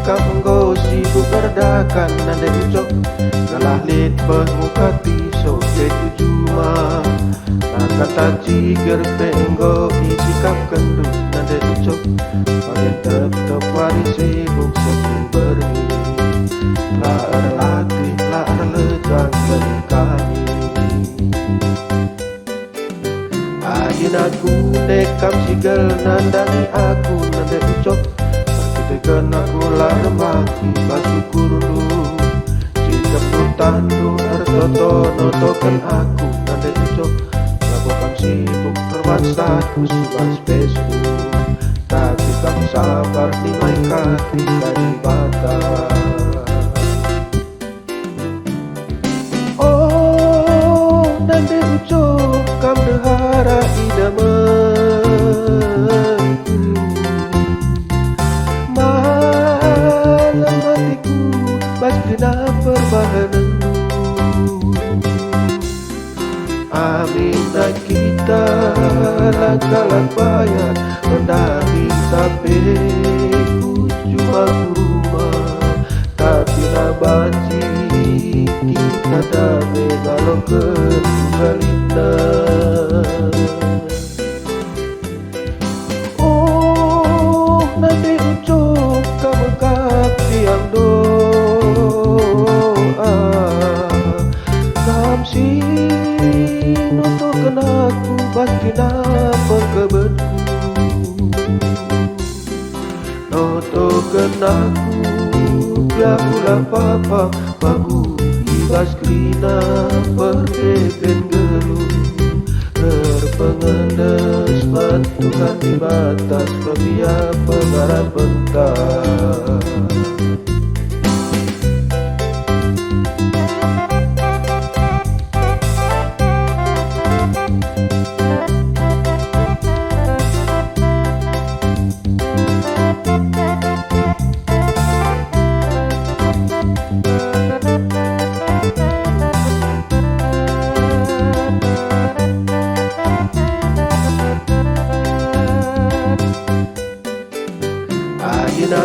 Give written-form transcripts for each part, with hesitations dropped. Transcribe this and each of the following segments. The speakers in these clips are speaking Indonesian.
kamu sibuk berdakan nade ucok kalah lit muka pisau ke tujuma kata ciger penggo isikap kendut nade ucok pakai tetep wari sibuk sebelum berni laar latih laar lejang dari kami ayin aku nekam sigel nandani aku nade ucok tekan aku lar mati basukur dulu jika tandu artoto notokan aku nade ucok lakukan sibuk terbat status subas Facebook tapi kamu sabar di main kaki dari bata oh nade ucok kam dehara idaman Kena perbahananmu Aminah kita langkalan bayar Mendahi tapi ku cuma rumah Tapi nabanci kita damai Kalau ketugalina Oh nanti ucok kamu kak tiang do Nutukan aku bakina pengkebetku Nutukan aku biakulah papa bagu ibas krina perdeken gelung Terpengendes bantukan di batas pebia pengarah bentar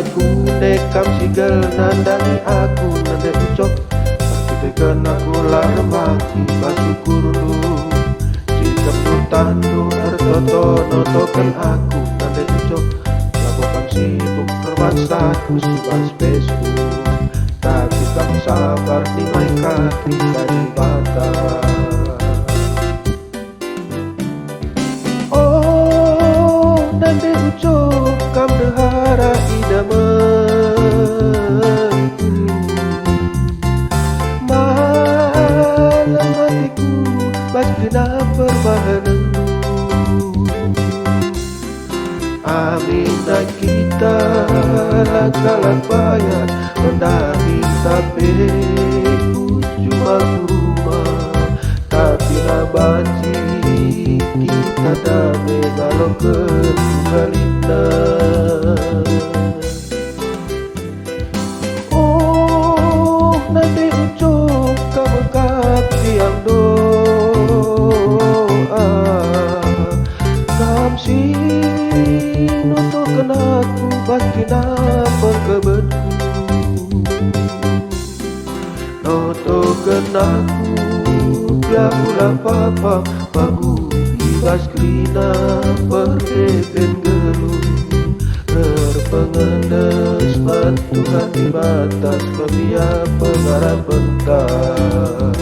aku nekam sigel nandani aku nande ucok tekan aku lar mati basukur dulu jika tandu artoto notokan aku nande ucok lakukan sibuk terbat status subas Facebook tapi kamu sabar di main kaki dari bata oh nande ucok kam dehara malam hatiku bakina perbahananmu Aminah kita langkalan bayar mendahi tapi ku cuma rumah tapi nabanci kita damai kalau ketugalina nanti ucok kamu kak tiang doa Kam si nutukan aku bakina pengkebetku Nutukan aku biakulah papa bagu ibas krina perdeken gelung Terpengendes bantukan di batas pebia pengarah bentar